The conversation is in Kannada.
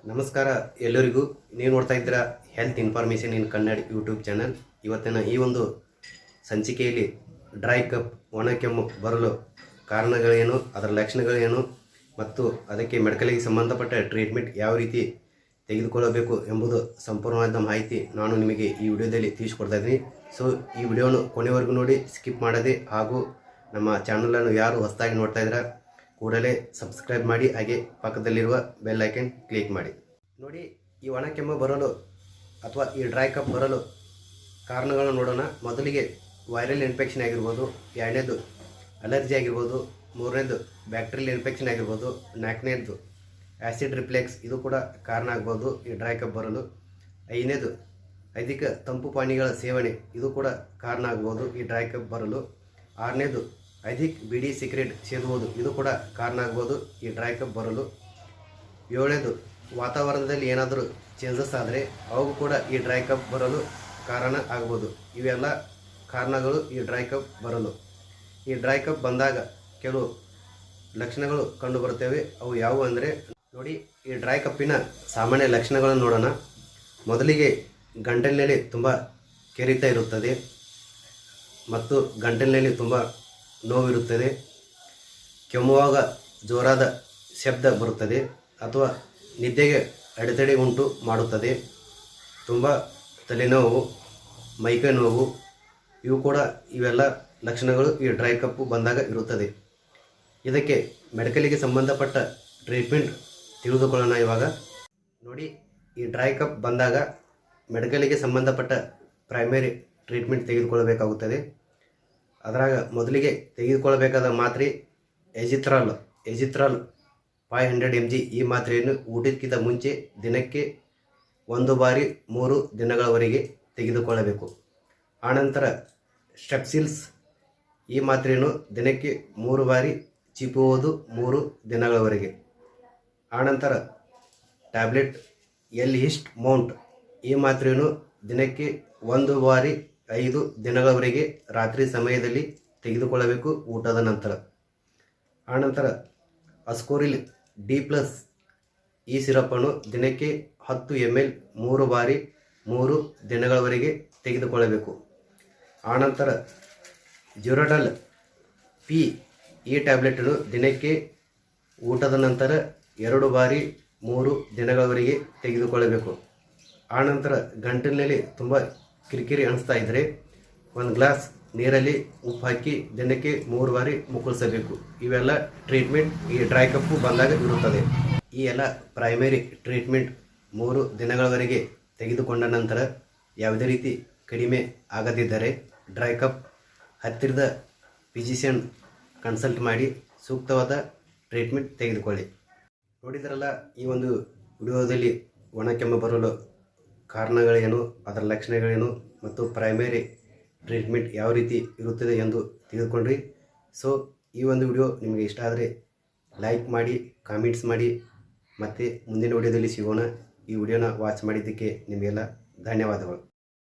ನಮಸ್ಕಾರ ಎಲ್ಲರಿಗೂ. ನೀವು ನೋಡ್ತಾ ಇದ್ದೀರಾ health information in Kannada YouTube channel. ಇವತ್ತಿನ ಈ ಒಂದು ಸಂಚಿಕೆಯಲ್ಲಿ ಡ್ರೈ ಕಪ್ ಒಣ ಕೆಮ್ಮು ಬರಲು ಕಾರಣಗಳೇನು, ಅದರ ಲಕ್ಷಣಗಳೇನು ಮತ್ತು ಅದಕ್ಕೆ ಮೆಡಿಕಲ್ಗೆ ಸಂಬಂಧಪಟ್ಟ ಟ್ರೀಟ್ಮೆಂಟ್ ಯಾವ ರೀತಿ ತೆಗೆದುಕೊಳ್ಳಬೇಕು ಎಂಬುದು ಸಂಪೂರ್ಣವಾದ ಮಾಹಿತಿ ನಾನು ನಿಮಗೆ ಈ ವಿಡಿಯೋದಲ್ಲಿ ತಿಳಿಸಿಕೊಡ್ತಾ ಇದ್ದೀನಿ. ಸೊ ಈ ವಿಡಿಯೋನು ಕೊನೆವರೆಗೂ ನೋಡಿ, ಸ್ಕಿಪ್ ಮಾಡದೆ, ಹಾಗೂ ನಮ್ಮ ಚಾನಲನ್ನು ಯಾರು ಹೊಸದಾಗಿ ನೋಡ್ತಾ ಇದ್ದೀರಾ ಕೂಡಲೇ ಸಬ್ಸ್ಕ್ರೈಬ್ ಮಾಡಿ, ಹಾಗೆ ಪಕ್ಕದಲ್ಲಿರುವ ಬೆಲ್ ಐಕನ್ ಕ್ಲಿಕ್ ಮಾಡಿ. ನೋಡಿ, ಈ ಒಣ ಕೆಮ್ಮು ಬರಲು ಅಥವಾ ಈ ಡ್ರೈ ಕಪ್ ಬರಲು ಕಾರಣಗಳನ್ನು ನೋಡೋಣ. ಮೊದಲಿಗೆ ವೈರಲ್ ಇನ್ಫೆಕ್ಷನ್ ಆಗಿರ್ಬೋದು, ಎರಡನೇದು ಅಲರ್ಜಿ ಆಗಿರ್ಬೋದು, ಮೂರನೇದು ಬ್ಯಾಕ್ಟೀರಿಯಲ್ ಇನ್ಫೆಕ್ಷನ್ ಆಗಿರ್ಬೋದು, ನಾಲ್ಕನೇದು ಆ್ಯಸಿಡ್ ರಿಫ್ಲೆಕ್ಸ್, ಇದು ಕೂಡ ಕಾರಣ ಆಗ್ಬೋದು ಈ ಡ್ರೈ ಕಪ್ ಬರಲು. ಐದನೇದು ಅಧಿಕ ತಂಪು ಪಾನೀಯಗಳ ಸೇವನೆ, ಇದು ಕೂಡ ಕಾರಣ ಆಗ್ಬೋದು ಈ ಡ್ರೈ ಕಪ್ ಬರಲು. ಆರನೇದು ಅಧಿಕ ಬಿಡಿ ಸಿಗರೇಟ್ ಸೇದುವುದು, ಇದು ಕೂಡ ಕಾರಣ ಆಗ್ಬೋದು ಈ ಡ್ರೈ ಕಪ್ ಬರಲು. ಏಳನೇದು ವಾತಾವರಣದಲ್ಲಿ ಏನಾದರೂ ಚೇಂಜಸ್ ಆದರೆ ಅವು ಕೂಡ ಈ ಡ್ರೈ ಕಪ್ ಬರಲು ಕಾರಣ ಆಗ್ಬೋದು. ಇವೆಲ್ಲ ಕಾರಣಗಳು ಈ ಡ್ರೈ ಕಪ್ ಬರಲು. ಈ ಡ್ರೈ ಕಪ್ ಬಂದಾಗ ಕೆಲವು ಲಕ್ಷಣಗಳು ಕಂಡುಬರುತ್ತವೆ. ಅವು ಯಾವುವು ಅಂದರೆ, ನೋಡಿ, ಈ ಡ್ರೈ ಕಪ್ಪಿನ ಸಾಮಾನ್ಯ ಲಕ್ಷಣಗಳನ್ನು ನೋಡೋಣ. ಮೊದಲಿಗೆ ಗಂಟಲಿನಲ್ಲಿ ತುಂಬ ಕೆರೆತ ಇರುತ್ತದೆ ಮತ್ತು ಗಂಟಲಿನಲ್ಲಿ ತುಂಬ ನೋವಿರುತ್ತದೆ. ಕೆಮ್ಮುವಾಗ ಜೋರಾದ ಶಬ್ದ ಬರುತ್ತದೆ ಅಥವಾ ನಿದ್ದೆಗೆ ಅಡೆತಡೆ ಉಂಟು ಮಾಡುತ್ತದೆ. ತುಂಬ ತಲೆನೋವು, ಮೈಕೈ ನೋವು, ಇವೆಲ್ಲ ಲಕ್ಷಣಗಳು ಈ ಡ್ರೈ ಕಪ್ಪು ಬಂದಾಗ ಇರುತ್ತದೆ. ಇದಕ್ಕೆ ಮೆಡಿಕಲಿಗೆ ಸಂಬಂಧಪಟ್ಟ ಟ್ರೀಟ್ಮೆಂಟ್ ತಿಳಿದುಕೊಳ್ಳೋಣ ಇವಾಗ. ನೋಡಿ, ಈ ಡ್ರೈ ಕಪ್ ಬಂದಾಗ ಮೆಡಿಕಲಿಗೆ ಸಂಬಂಧಪಟ್ಟ ಪ್ರೈಮರಿ ಟ್ರೀಟ್ಮೆಂಟ್ ತೆಗೆದುಕೊಳ್ಳಬೇಕಾಗುತ್ತದೆ. ಅದರಾಗ ಮೊದಲಿಗೆ ತೆಗೆದುಕೊಳ್ಳಬೇಕಾದ ಮಾತ್ರೆ ಎಜಿಥ್ರಾಲ್ 500 mg. ಈ ಮಾತ್ರೆಯನ್ನು ಊಟಕ್ಕಿಂತ ಮುಂಚೆ ದಿನಕ್ಕೆ 1 ಬಾರಿ 3 ದಿನಗಳವರೆಗೆ ತೆಗೆದುಕೊಳ್ಳಬೇಕು. ಆನಂತರ ಸ್ಟ್ರೆಪ್ಸಿಲ್ಸ್, ಈ ಮಾತ್ರೆಯನ್ನು ದಿನಕ್ಕೆ 3 ಬಾರಿ ಚೀಪುವುದು 3 ದಿನಗಳವರೆಗೆ. ಆನಂತರ ಟ್ಯಾಬ್ಲೆಟ್ ಎಲ್-ಹಿಸ್ಟ್ ಮೌಂಟ್, ಈ ಮಾತ್ರೆಯನ್ನು ದಿನಕ್ಕೆ 1 ಬಾರಿ 5 ದಿನಗಳವರೆಗೆ ರಾತ್ರಿ ಸಮಯದಲ್ಲಿ ತೆಗೆದುಕೊಳ್ಳಬೇಕು ಊಟದ ನಂತರ. ಆನಂತರ ಅಸ್ಕೋರಿಲ್ D+, ಈ ಸಿರಪ್ಪನ್ನು ದಿನಕ್ಕೆ 10 ml 3 ಬಾರಿ 3 ದಿನಗಳವರೆಗೆ ತೆಗೆದುಕೊಳ್ಳಬೇಕು. ಆನಂತರ ಜ್ಯುರಡಲ್ P, ಈ ಟ್ಯಾಬ್ಲೆಟನ್ನು ದಿನಕ್ಕೆ ಊಟದ ನಂತರ 2 ಬಾರಿ 3 ದಿನಗಳವರೆಗೆ ತೆಗೆದುಕೊಳ್ಳಬೇಕು. ಆನಂತರ ಗಂಟಲಿನಲ್ಲಿ ತುಂಬ ಕಿರಿಕಿರಿ ಅನಿಸ್ತಾ ಇದ್ದರೆ 1 ಗ್ಲಾಸ್ ನೀರಲ್ಲಿ ಉಪ್ಪು ಹಾಕಿ ದಿನಕ್ಕೆ 3 ಬಾರಿ ಮುಕ್ಕಳಿಸಬೇಕು. ಇವೆಲ್ಲ ಟ್ರೀಟ್ಮೆಂಟ್ ಈ ಡ್ರೈ ಕಪ್ಪು ಬಂದಾಗ ಇರುತ್ತದೆ. ಈ ಎಲ್ಲ ಪ್ರೈಮರಿ ಟ್ರೀಟ್ಮೆಂಟ್ 3 ದಿನಗಳವರೆಗೆ ತೆಗೆದುಕೊಂಡ ನಂತರ ಯಾವುದೇ ರೀತಿ ಕಡಿಮೆ ಆಗದಿದ್ದರೆ ಡ್ರೈ ಕಪ್ ಹತ್ತಿರದ ಫಿಸಿಷಿಯನ್ ಕನ್ಸಲ್ಟ್ ಮಾಡಿ ಸೂಕ್ತವಾದ ಟ್ರೀಟ್ಮೆಂಟ್ ತೆಗೆದುಕೊಳ್ಳಿ. ನೋಡಿದ್ರಲ್ಲ, ಈ ಒಂದು ವಿಡಿಯೋದಲ್ಲಿ ಒಣ ಕೆಮ್ಮು ಬರಲು ಕಾರಣಗಳೇನು, ಅದರ ಲಕ್ಷಣಗಳೇನು ಮತ್ತು ಪ್ರೈಮರಿ ಟ್ರೀಟ್ಮೆಂಟ್ ಯಾವ ರೀತಿ ಇರುತ್ತದೆ ಎಂದು ತಿಳಿದುಕೊಂಡ್ರಿ. ಸೊ ಈ ಒಂದು ವಿಡಿಯೋ ನಿಮಗೆ ಇಷ್ಟ ಆದರೆ ಲೈಕ್ ಮಾಡಿ, ಕಾಮೆಂಟ್ಸ್ ಮಾಡಿ. ಮತ್ತು ಮುಂದಿನ ವಿಡಿಯೋದಲ್ಲಿ ಸಿಗೋಣ. ಈ ವಿಡಿಯೋನ ವಾಚ್ ಮಾಡಿದ್ದಕ್ಕೆ ನಿಮಗೆಲ್ಲ ಧನ್ಯವಾದಗಳು.